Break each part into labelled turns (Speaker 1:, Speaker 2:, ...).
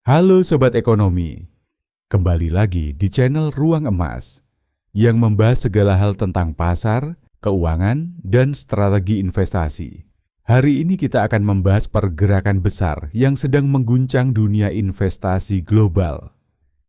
Speaker 1: Halo Sobat Ekonomi, kembali lagi di channel Ruang Emas yang membahas segala hal tentang pasar, keuangan, dan strategi investasi. Hari ini kita akan membahas pergerakan besar yang sedang mengguncang dunia investasi global.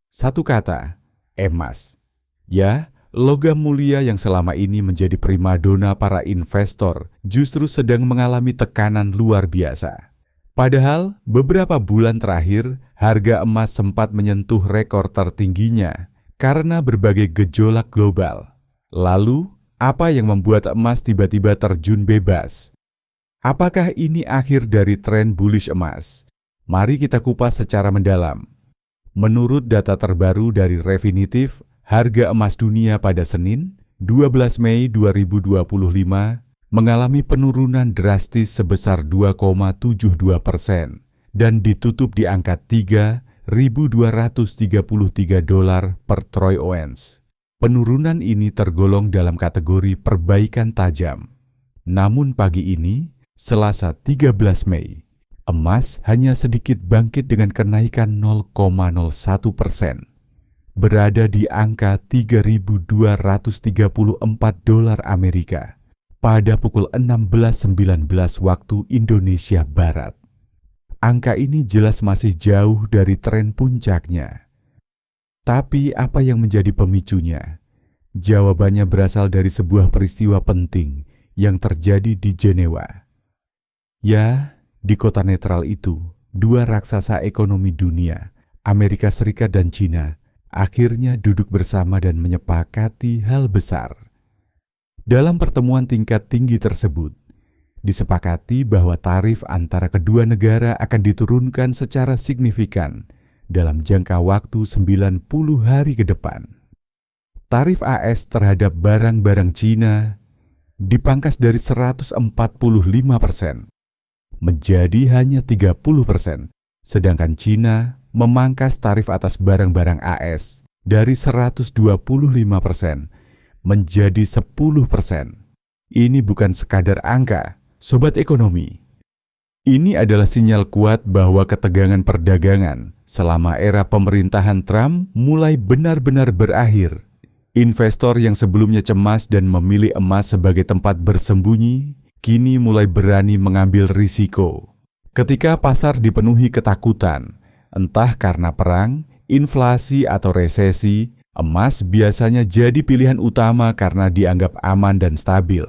Speaker 1: Satu kata, emas. Ya, logam mulia yang selama ini menjadi primadona para investor justru sedang mengalami tekanan luar biasa. Padahal beberapa bulan terakhir, harga emas sempat menyentuh rekor tertingginya karena berbagai gejolak global. Lalu, apa yang membuat emas tiba-tiba terjun bebas? Apakah ini akhir dari tren bullish emas? Mari kita kupas secara mendalam. Menurut data terbaru dari Refinitiv, harga emas dunia pada Senin, 12 Mei 2025, mengalami penurunan drastis sebesar 2,72% dan ditutup di angka $3.233 per troy ounce. Penurunan ini tergolong dalam kategori perbaikan tajam. Namun pagi ini, Selasa 13 Mei, emas hanya sedikit bangkit dengan kenaikan 0,01%, berada di angka $3.234 Amerika pada pukul 16.19 waktu Indonesia Barat. Angka ini jelas masih jauh dari tren puncaknya. Tapi apa yang menjadi pemicunya? Jawabannya berasal dari sebuah peristiwa penting yang terjadi di Jenewa. Ya, di kota netral itu, dua raksasa ekonomi dunia, Amerika Serikat dan China, akhirnya duduk bersama dan menyepakati hal besar. Dalam pertemuan tingkat tinggi tersebut, disepakati bahwa tarif antara kedua negara akan diturunkan secara signifikan dalam jangka waktu 90 hari ke depan. Tarif AS terhadap barang-barang China dipangkas dari 145% menjadi hanya 30%, sedangkan China memangkas tarif atas barang-barang AS dari 125% menjadi 10%. Ini bukan sekadar angka, Sobat Ekonomi. Ini adalah sinyal kuat bahwa ketegangan perdagangan selama era pemerintahan Trump mulai benar-benar berakhir. Investor yang sebelumnya cemas dan memilih emas sebagai tempat bersembunyi, kini mulai berani mengambil risiko. Ketika pasar dipenuhi ketakutan, entah karena perang, inflasi, atau resesi, emas biasanya jadi pilihan utama karena dianggap aman dan stabil.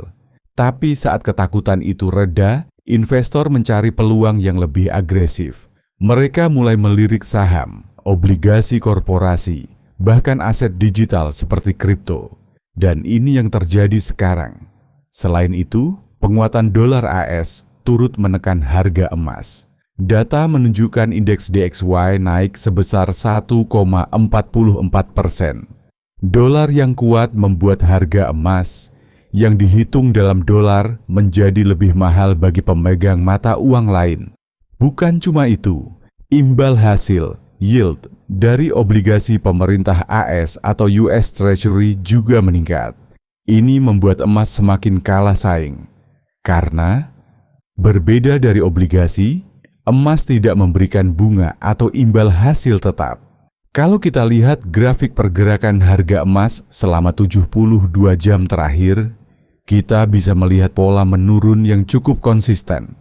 Speaker 1: Tapi saat ketakutan itu reda, investor mencari peluang yang lebih agresif. Mereka mulai melirik saham, obligasi korporasi, bahkan aset digital seperti kripto. Dan ini yang terjadi sekarang. Selain itu, penguatan dolar AS turut menekan harga emas. Data menunjukkan indeks DXY naik sebesar 1,44%. Dolar yang kuat membuat harga emas yang dihitung dalam dolar menjadi lebih mahal bagi pemegang mata uang lain. Bukan cuma itu, imbal hasil yield dari obligasi pemerintah AS atau US Treasury juga meningkat. Ini membuat emas semakin kalah saing. Karena berbeda dari obligasi, emas tidak memberikan bunga atau imbal hasil tetap. Kalau kita lihat grafik pergerakan harga emas selama 72 jam terakhir, kita bisa melihat pola menurun yang cukup konsisten.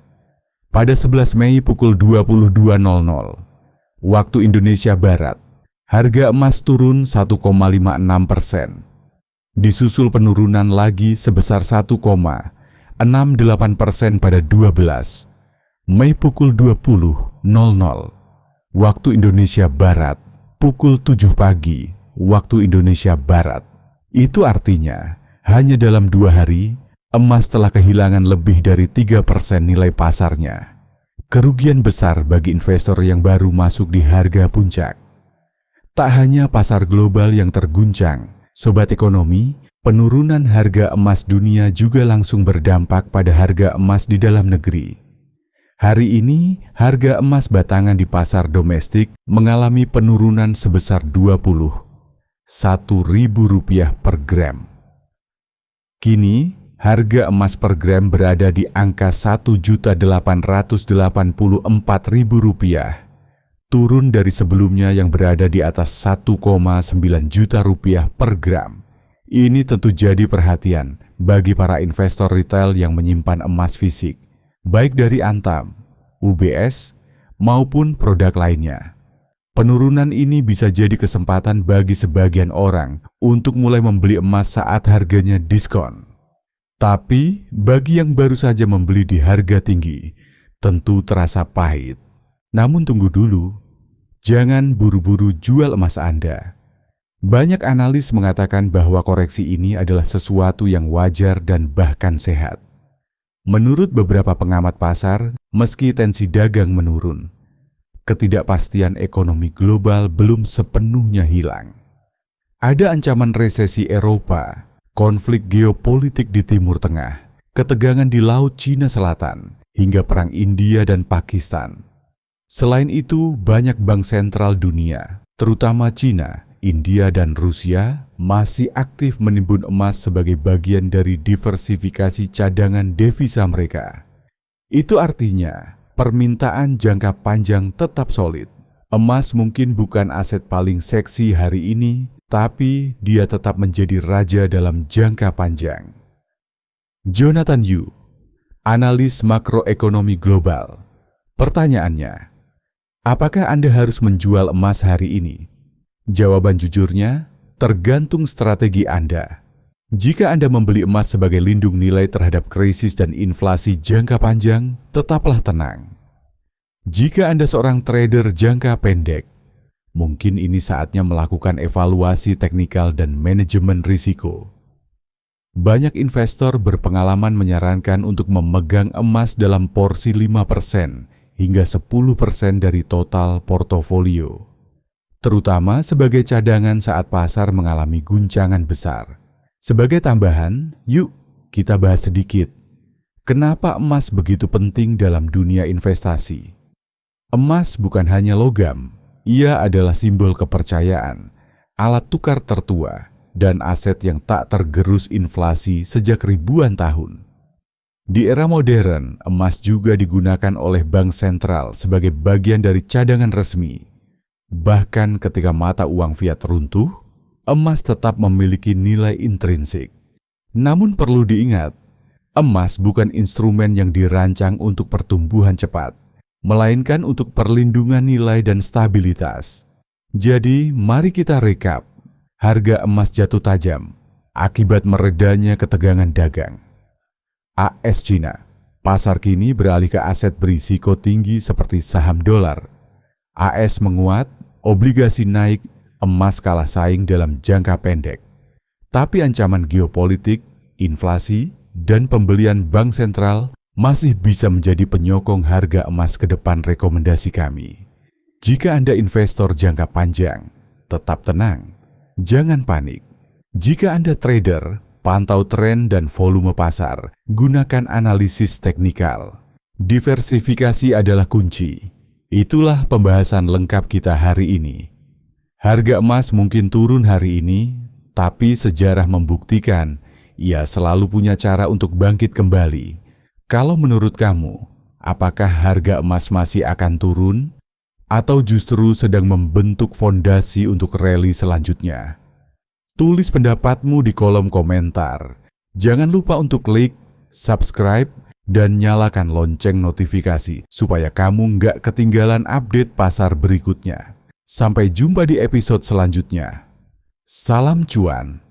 Speaker 1: Pada 11 Mei pukul 22.00, waktu Indonesia Barat, harga emas turun 1,56%. Disusul penurunan lagi sebesar 1,68% pada 12 Mei pukul 20.00 waktu Indonesia Barat, pukul 7 pagi waktu Indonesia Barat. Itu artinya hanya dalam 2 hari emas telah kehilangan lebih dari 3% nilai pasarnya. Kerugian besar bagi investor yang baru masuk di harga puncak. Tak hanya pasar global yang terguncang, Sobat Ekonomi, penurunan harga emas dunia juga langsung berdampak pada harga emas di dalam negeri. Hari ini, harga emas batangan di pasar domestik mengalami penurunan sebesar Rp21.000 per gram. Kini, harga emas per gram berada di angka Rp1.884.000 turun dari sebelumnya yang berada di atas 1,9 juta rupiah per gram. Ini tentu jadi perhatian bagi para investor retail yang menyimpan emas fisik, baik dari Antam, UBS, maupun produk lainnya. Penurunan ini bisa jadi kesempatan bagi sebagian orang untuk mulai membeli emas saat harganya diskon. Tapi bagi yang baru saja membeli di harga tinggi, tentu terasa pahit. Namun tunggu dulu, jangan buru-buru jual emas Anda. Banyak analis mengatakan bahwa koreksi ini adalah sesuatu yang wajar dan bahkan sehat. Menurut beberapa pengamat pasar, meski tensi dagang menurun, ketidakpastian ekonomi global belum sepenuhnya hilang. Ada ancaman resesi Eropa, konflik geopolitik di Timur Tengah, ketegangan di Laut Cina Selatan, hingga perang India dan Pakistan. Selain itu, banyak bank sentral dunia, terutama Cina, India, dan Rusia, masih aktif menimbun emas sebagai bagian dari diversifikasi cadangan devisa mereka. Itu artinya, permintaan jangka panjang tetap solid. Emas mungkin bukan aset paling seksi hari ini, tapi dia tetap menjadi raja dalam jangka panjang. Jonathan Yu, analis makroekonomi global. Pertanyaannya, apakah Anda harus menjual emas hari ini? Jawaban jujurnya, tergantung strategi Anda. Jika Anda membeli emas sebagai lindung nilai terhadap krisis dan inflasi jangka panjang, tetaplah tenang. Jika Anda seorang trader jangka pendek, mungkin ini saatnya melakukan evaluasi teknikal dan manajemen risiko. Banyak investor berpengalaman menyarankan untuk memegang emas dalam porsi 5% hingga 10% dari total portofolio, terutama sebagai cadangan saat pasar mengalami guncangan besar. Sebagai tambahan, yuk kita bahas sedikit kenapa emas begitu penting dalam dunia investasi. Emas bukan hanya logam, ia adalah simbol kepercayaan, alat tukar tertua, dan aset yang tak tergerus inflasi sejak ribuan tahun. Di era modern, emas juga digunakan oleh bank sentral sebagai bagian dari cadangan resmi. Bahkan ketika mata uang fiat runtuh, emas tetap memiliki nilai intrinsik. Namun perlu diingat, emas bukan instrumen yang dirancang untuk pertumbuhan cepat, melainkan untuk perlindungan nilai dan stabilitas. Jadi, mari kita rekap. Harga emas jatuh tajam akibat meredanya ketegangan dagang. AS Cina, pasar kini beralih ke aset berisiko tinggi seperti saham dolar. AS menguat, obligasi naik, emas kalah saing dalam jangka pendek. Tapi ancaman geopolitik, inflasi, dan pembelian bank sentral masih bisa menjadi penyokong harga emas ke depan. Rekomendasi kami, jika Anda investor jangka panjang, tetap tenang, jangan panik. Jika Anda trader, pantau tren dan volume pasar, gunakan analisis teknikal. Diversifikasi adalah kunci. Itulah pembahasan lengkap kita hari ini. Harga emas mungkin turun hari ini, tapi sejarah membuktikan ia selalu punya cara untuk bangkit kembali. Kalau menurut kamu, apakah harga emas masih akan turun? Atau justru sedang membentuk fondasi untuk rally selanjutnya? Tulis pendapatmu di kolom komentar. Jangan lupa untuk klik, subscribe, dan nyalakan lonceng notifikasi supaya kamu nggak ketinggalan update pasar berikutnya. Sampai jumpa di episode selanjutnya. Salam cuan.